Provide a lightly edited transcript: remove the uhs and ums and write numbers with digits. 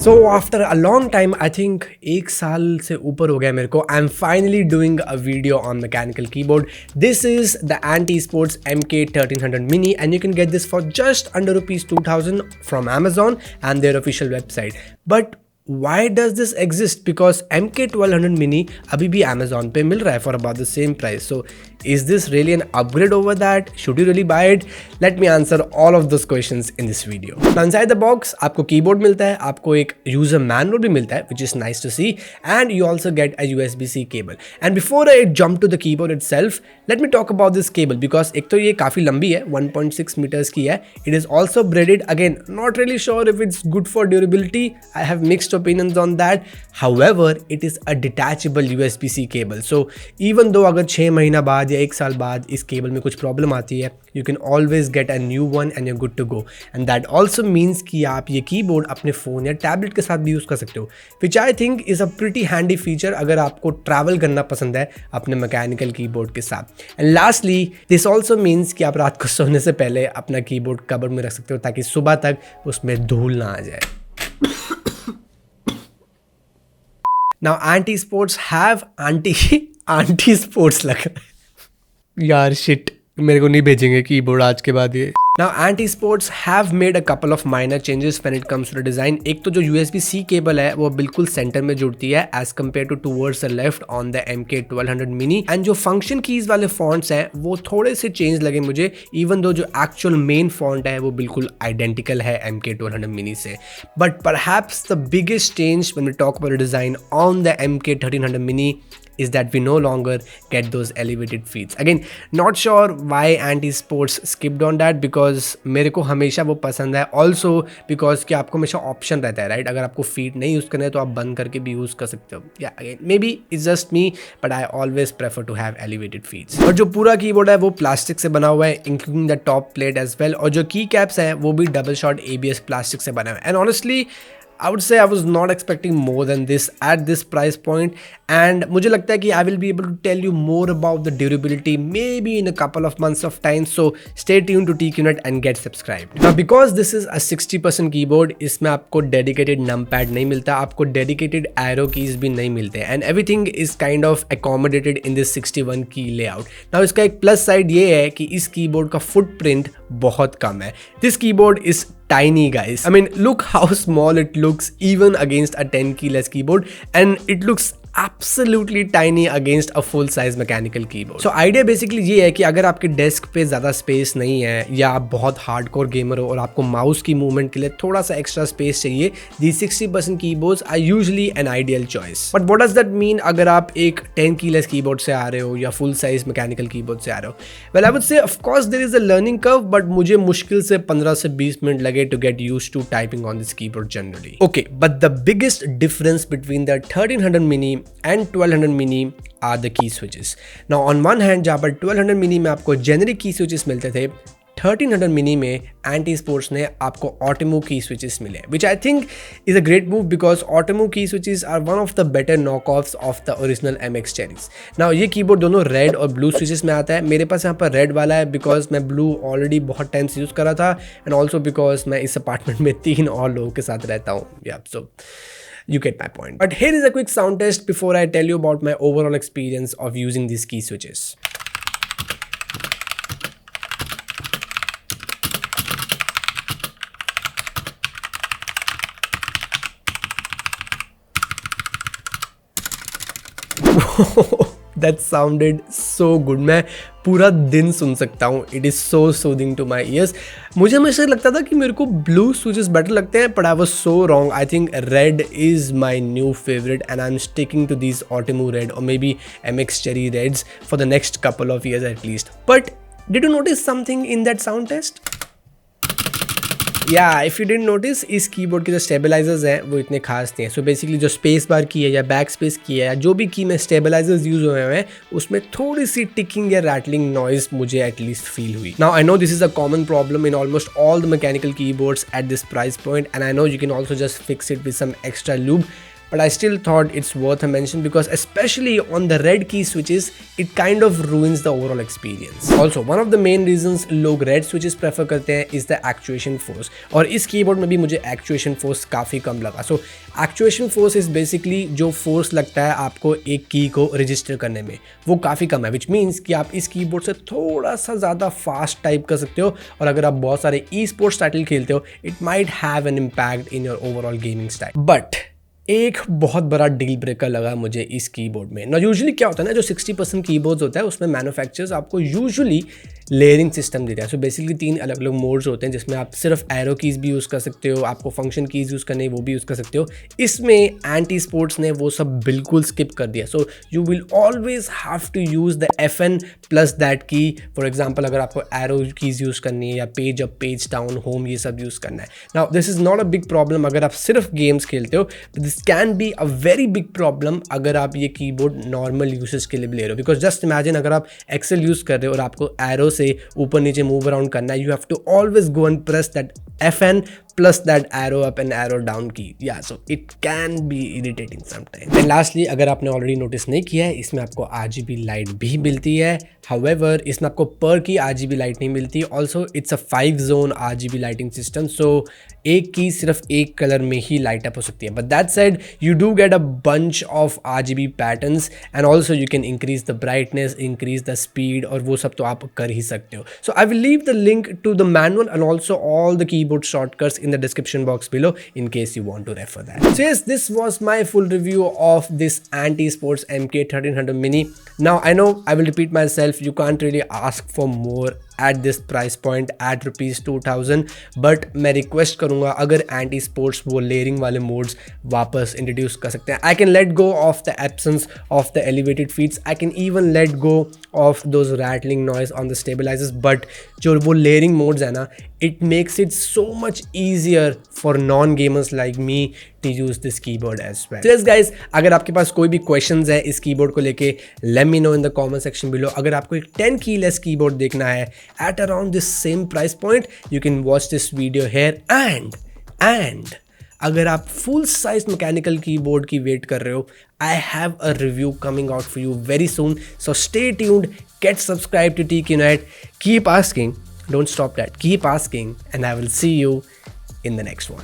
So after a long time, I think एक साल से ऊपर हो गया मेरे को, I'm finally doing a video on mechanical keyboard. This is the eSports MK1300 Mini and you can get this for just under rupees 2000 from Amazon and their official website. But why does this exist? Because MK1200 Mini अभी भी Amazon पे मिल रहा है for about the same price. So is this really an upgrade over that? Should you really buy it? Let me answer all of those questions in this video. Now inside the box आपको keyboard मिलता है, आपको एक user manual भी मिलता है, which is nice to see, and you also get a USB-C cable. And before I jump to the keyboard itself, let me talk about this cable because एक तो ये काफी लंबी है, 1.6 meters की है. It is also braided. Again, not really sure if it's good for durability. I have mixed opinions on that. However, it is a detachable USB-C cable. So even though अगर 6 महीना बाद या 1 साल बाद इस केबल में कुछ प्रॉब्लम आती है, you can always get a new one and you're good to go. And that also means कि आप ये कीबोर्ड अपने फ़ोन या टैबलेट के साथ भी यूज़ कर सकते हो, which I think is a pretty handy feature अगर आपको ट्रैवल करना पसंद है अपने मैकेनिकल कीबोर्ड के साथ. And lastly, this also means कि आप रात को सोने से पहले अपना कीबोर्ड कबर्ड में रख सकते हो ताकि सुबह तक उसमें धूल ना आ जाए. Now anti-sports have anti-sports लग रहा है यार, शिट, मेरे को नहीं भेजेंगे कीबोर्ड आज के बाद ये. Now anti-sports have made a couple of minor changes when it comes to the design. एक तो जो USB-C केबल है वो बिल्कुल सेंटर में जुड़ती है as compared to towards the left on the MK1200 Mini. And जो function keys वाले fonts हैं वो थोड़े से change लगे मुझे, even though जो actual main font है वो बिल्कुल identical है MK1200 Mini से. But perhaps the biggest change when we talk about the design on the MK1300 Mini is that we no longer get those elevated feet. Again, not sure why anti-sports skipped on that because मेरे को हमेशा वो पसंद है. Also because कि आपको हमेशा option रहता है, राइट? अगर आपको फीट नहीं यूज़ करना है तो आप बंद करके भी यूज़ कर सकते हो. Yeah, again, maybe it's just me, but I always prefer to have elevated feet. और जो पूरा कीबोर्ड है वो प्लास्टिक से बना हुआ है, including the top plate as well. और जो की कैप्स हैं वो भी डबल शॉट ABS प्लास्टिक से बना हुआ है. And honestly, I would say I was not expecting more than this at this price point, and मुझे लगता है कि I will be able to tell you more about the durability maybe in a couple of months of time. So stay tuned to TQnet and get subscribed. Now because this is a 60% keyboard, इसमें आपको dedicated numpad नहीं मिलता, आपको dedicated arrow keys भी नहीं मिलते, and everything is kind of accommodated in this 61 key layout. Now इसका एक plus side ये है कि इस keyboard का footprint बहुत कम है. This keyboard is tiny, guys. I mean, look how small it looks even against a 10 keyless keyboard, and it looks absolutely tiny against a full size mechanical keyboard. So idea basically ये है कि अगर आपके desk पे ज़्यादा space नहीं है या आप बहुत हार्डकोर गेमर हो और आपको माउस की मूवमेंट के लिए थोड़ा सा एक्स्ट्रा स्पेस चाहिए, these 60% keyboards are usually an ideal choice. But what does that mean अगर आप एक 10 कीलेस कीबोर्ड से आ रहे हो या फुल साइज मैकेनिकल कीबोर्ड से आ रहे हो? Well I would say of course there is a learning curve, but मुझे मुश्किल से 15 से 20 मिनट लगे to get used to typing on this keyboard generally. Okay, but the biggest difference between the 1300 mini and 1200 mini are the key switches. Now on one hand, जहाँ पर 1200 mini में आपको generic key switches मिलते थे, 1300 mini में anti-sports ने आपको Otemu key switches मिले, which I think is a great move because Otemu key switches are one of the better knockoffs of the original MX cherries. Now ये keyboard दोनों red और blue switches में आता है. मेरे पास यहाँ पर रेड वाला है बिकॉज मैं ब्लू ऑलरेडी बहुत टाइम से यूज़ कर रहा था, एंड ऑल्सो बिकॉज मैं इस अपार्टमेंट में 3 और लोगों के साथ रहता हूँ. so you get my point. But here is a quick sound test before I tell you about my overall experience of using these key switches. That sounded so good. मैं पूरा दिन सुन सकता हूँ. It is so soothing to my ears. मुझे हमेशा लगता था कि मेरे को blue switches better लगते हैं, but I was so wrong. I think red is my new favorite and I'm sticking to these Otemu red or maybe MX cherry reds for the next couple of years at least. But did you notice something in that sound test? या if you didn't notice, इस keyboard के जो stabilisers हैं वो इतने खास नहीं है. सो बेसिकली जो स्पेस बार की है या बैक स्पेस की है या जो भी की में स्टेबलाइजर्स यूज हुए हैं उसमें थोड़ी सी टिकिंग या रैटलिंग नॉइज मुझे एटलीस्ट फील हुई. Now I know this is a common problem in almost all the mechanical keyboards at this price point, and I know you can also just fix it with some extra lube. but I still thought it's worth a mention because especially on the red key switches, it kind of ruins the overall experience. Also, one of the main reasons लोग red switches prefer करते हैं is the actuation force, और इस keyboard में भी मुझे actuation force काफ़ी कम लगा. So actuation force is basically जो force लगता है आपको एक की को रजिस्टर करने में, वो काफ़ी कम है, which means कि आप इस कीबोर्ड से थोड़ा सा ज़्यादा फास्ट टाइप कर सकते हो, और अगर आप बहुत सारे e-sports टाइटल खेलते हो, it might have an impact in your overall gaming style. But एक बहुत बड़ा डील ब्रेकर लगा मुझे इस कीबोर्ड में. ना यूजुअली क्या होता है ना, जो 60% कीबोर्ड्स होता है उसमें मैन्युफैक्चरर्स आपको यूजुअली लेयरिंग सिस्टम देता है. सो बेसिकली 3 अलग अलग मोड्स होते हैं जिसमें आप सिर्फ एरो कीज़ भी यूज़ कर सकते हो, आपको फंक्शन कीज़ यूज़ करने वो भी यूज़ कर सकते हो. इसमें एंटी स्पोर्ट्स ने वो सब बिल्कुल स्किप कर दिया. So you will always have to use the FN plus that key. For example अगर आपको एरो कीज़ यूज़ करनी है या page up, page down, home, ये सब यूज़ करना है. Now this is not a big problem अगर आप सिर्फ गेम्स खेलते हो, but this can be a very big problem अगर आप ये कीबोर्ड नॉर्मल यूसेज के लिए भी ले रहे हो. बिकॉज जस्ट इमेजिन अगर आप एक्सेल यूज़ कर रहे हो और आपको एरो से ऊपर नीचे मूव अराउंड करना है, you have to always go and press that FN plus that arrow up and arrow down key. Yeah, so it can be irritating sometimes. And lastly, अगर आपने ऑलरेडी नोटिस नहीं किया है, इसमें आपको RGB लाइट भी मिलती है. However, इसमें आपको पर की RGB लाइट नहीं मिलती. Also, it's a 5 zone RGB lighting system. So एक की सिर्फ एक कलर में ही लाइट अप हो सकती है. But that said, you do get a bunch of RGB patterns and also you can increase the brightness, increase the speed, और वो सब तो आप कर ही सकते हो. So I will leave the link to the manual and also all the keyboard shortcuts in the description box below in case you want to refer that. So yes, this was my full review of this anti-sports MK1300 Mini. Now I know I will repeat myself, you can't really ask for more at this price point at ₹2000, but मैं request करूँगा अगर anti sports वो layering वाले modes वापस introduce कर सकते हैं. I can let go of the absence of the elevated feeds, I can even let go of those rattling noise on the stabilisers, but जो वो लेयरिंग मोड्स है ना, it makes it so much easier for non-gamers like me to use this keyboard as well. So yes guys, अगर आपके पास कोई भी questions है इस keyboard को लेके, let me know in the comment section below. अगर आपको एक 10 keyless keyboard देखना है at around this same price point, you can watch this video here. And अगर आप full size mechanical keyboard की वेट कर रहे हो, I have a review coming out for you very soon. So stay tuned, get subscribed to TQnet, keep asking. Don't stop that. Keep asking, and I will see you in the next one.